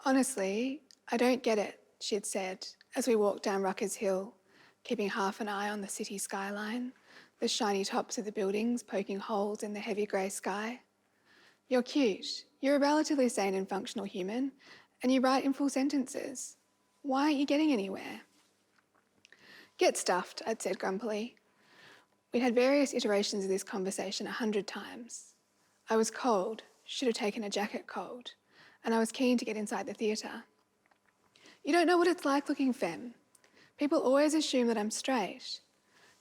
Honestly, I don't get it, she'd said, as we walked down Ruckers Hill, keeping half an eye on the city skyline, the shiny tops of the buildings poking holes in the heavy grey sky. You're cute, you're a relatively sane and functional human, and you write in full sentences. Why aren't you getting anywhere? Get stuffed, I'd said grumpily. We'd had various iterations of this conversation 100 times. I was cold, should have taken a jacket cold, and I was keen to get inside the theatre. You don't know what it's like looking femme. People always assume that I'm straight.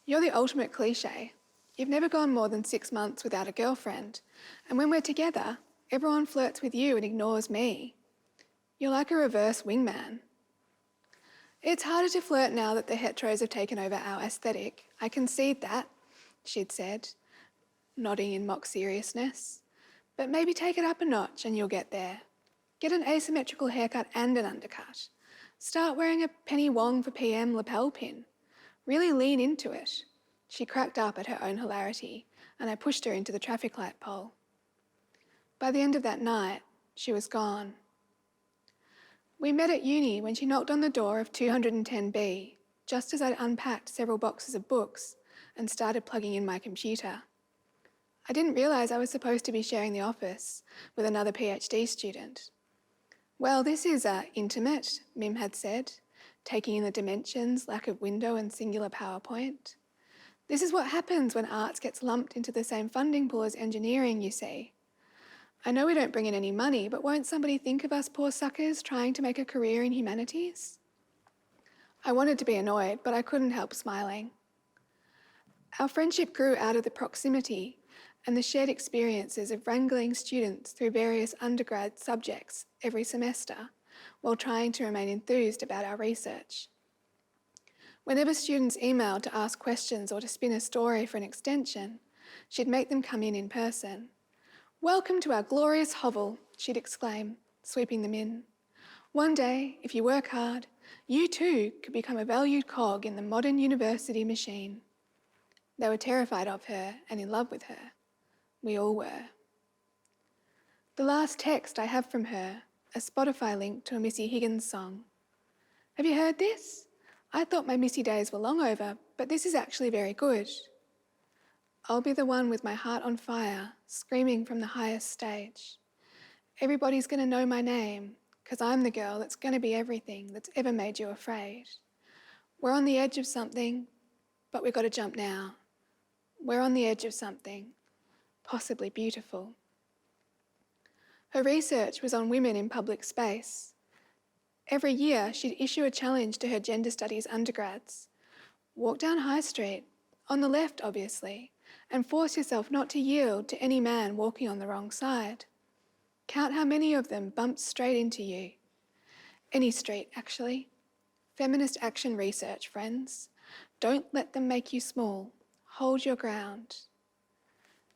You're the ultimate cliche. You've never gone more than 6 months without a girlfriend, and when we're together, everyone flirts with you and ignores me. You're like a reverse wingman. It's harder to flirt now that the heteros have taken over our aesthetic. I concede that, she'd said, nodding in mock seriousness. But maybe take it up a notch and you'll get there. Get an asymmetrical haircut and an undercut. Start wearing a Penny Wong for PM lapel pin. Really lean into it. She cracked up at her own hilarity, and I pushed her into the traffic light pole. By the end of that night, she was gone. We met at uni when she knocked on the door of 210B, just as I'd unpacked several boxes of books and started plugging in my computer. I didn't realise I was supposed to be sharing the office with another PhD student. Well, this is intimate, Mim had said, taking in the dimensions, lack of window and singular PowerPoint. This is what happens when arts gets lumped into the same funding pool as engineering, you see. I know we don't bring in any money, but won't somebody think of us poor suckers trying to make a career in humanities? I wanted to be annoyed, but I couldn't help smiling. Our friendship grew out of the proximity and the shared experiences of wrangling students through various undergrad subjects every semester while trying to remain enthused about our research. Whenever students emailed to ask questions or to spin a story for an extension, she'd make them come in person. "Welcome to our glorious hovel," she'd exclaim, sweeping them in. "One day, if you work hard, you too could become a valued cog in the modern university machine." They were terrified of her and in love with her. We all were. The last text I have from her, a Spotify link to a Missy Higgins song. "Have you heard this? I thought my Missy days were long over, but this is actually very good. I'll be the one with my heart on fire, screaming from the highest stage. Everybody's going to know my name, because I'm the girl that's going to be everything that's ever made you afraid. We're on the edge of something, but we've got to jump now. We're on the edge of something, possibly beautiful." Her research was on women in public space. Every year, she'd issue a challenge to her gender studies undergrads. Walk down High Street, on the left obviously, and force yourself not to yield to any man walking on the wrong side. Count how many of them bumped straight into you. Any street, actually. Feminist action research, friends. Don't let them make you small. Hold your ground.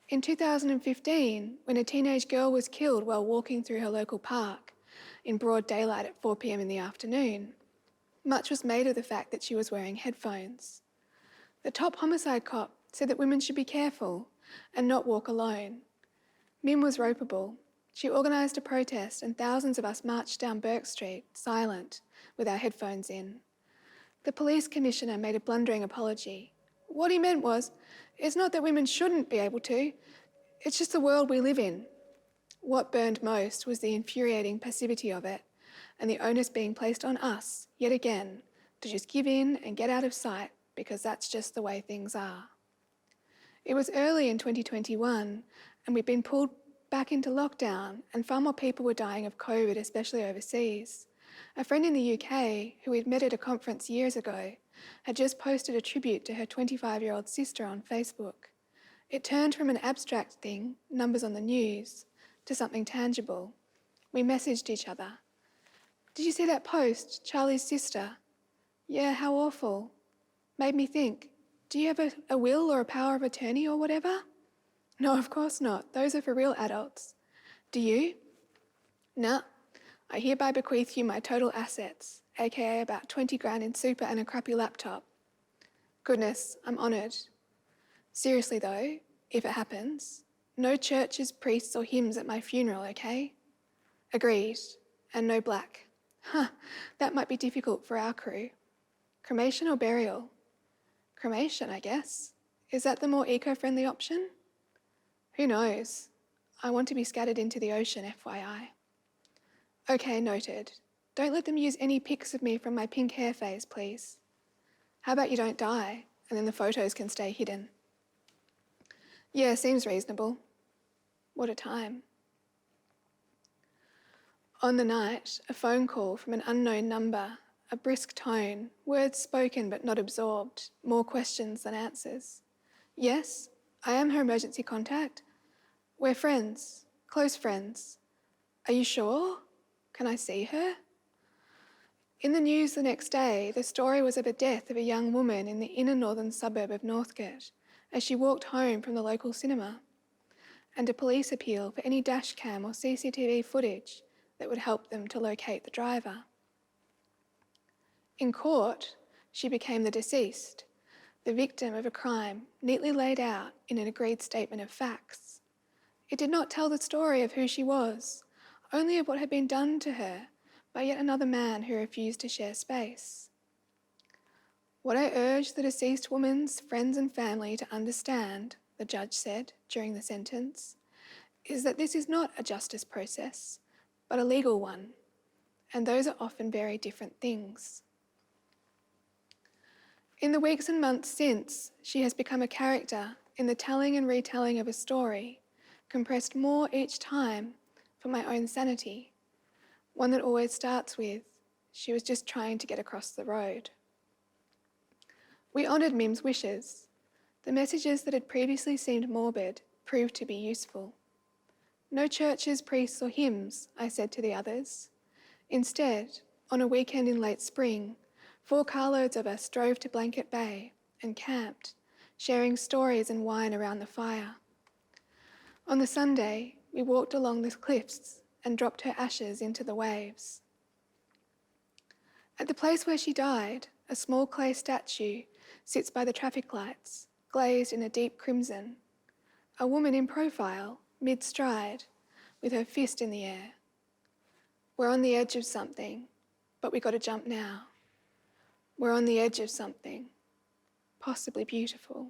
In 2015, when a teenage girl was killed while walking through her local park in broad daylight at 4 p.m. in the afternoon, much was made of the fact that she was wearing headphones. The top homicide cop said that women should be careful and not walk alone. Mim was ropeable. She organised a protest and thousands of us marched down Burke Street, silent, with our headphones in. The police commissioner made a blundering apology. What he meant was, it's not that women shouldn't be able to, it's just the world we live in. What burned most was the infuriating passivity of it and the onus being placed on us, yet again, to just give in and get out of sight because that's just the way things are. It was early in 2021 and we'd been pulled back into lockdown and far more people were dying of COVID, especially overseas. A friend in the UK, who we'd met at a conference years ago, had just posted a tribute to her 25-year-old sister on Facebook. It turned from an abstract thing, numbers on the news, to something tangible. We messaged each other. "Did you see that post, Charlie's sister? Yeah, how awful. Made me think, do you have a will or a power of attorney or whatever? No, of course not. Those are for real adults. Do you? Nah. I hereby bequeath you my total assets, aka about 20 grand in super and a crappy laptop. Goodness, I'm honoured. Seriously though, if it happens, no churches, priests or hymns at my funeral, okay? Agreed. and no black. Huh, that might be difficult for our crew. Cremation or burial? Cremation, I guess. Is that the more eco-friendly option? Who knows? I want to be scattered into the ocean, FYI. Okay, noted. Don't let them use any pics of me from my pink hair phase, please. How about you don't die, and then the photos can stay hidden? Yeah, seems reasonable. What a time. On the night, a phone call from an unknown number, a brisk tone, words spoken but not absorbed, more questions than answers. Yes, I am her emergency contact. We're friends, close friends. Are you sure? Can I see her? In the news the next day, the story was of a death of a young woman in the inner northern suburb of Northcote as she walked home from the local cinema, and a police appeal for any dash cam or CCTV footage that would help them to locate the driver. In court, she became the deceased, the victim of a crime neatly laid out in an agreed statement of facts. It did not tell the story of who she was, only of what had been done to her by yet another man who refused to share space. What I urge the deceased woman's friends and family to understand, the judge said during the sentence, is that this is not a justice process, but a legal one, and those are often very different things. In the weeks and months since, she has become a character in the telling and retelling of a story, compressed more each time for my own sanity, one that always starts with, she was just trying to get across the road. We honoured Mim's wishes. The messages that had previously seemed morbid proved to be useful. No churches, priests or hymns, I said to the others. Instead, on a weekend in late spring, 4 carloads of us drove to Blanket Bay and camped, sharing stories and wine around the fire. On the Sunday, we walked along the cliffs and dropped her ashes into the waves. At the place where she died, a small clay statue sits by the traffic lights, glazed in a deep crimson. A woman in profile, mid-stride, with her fist in the air. We're on the edge of something, but we got to jump now. We're on the edge of something, possibly beautiful.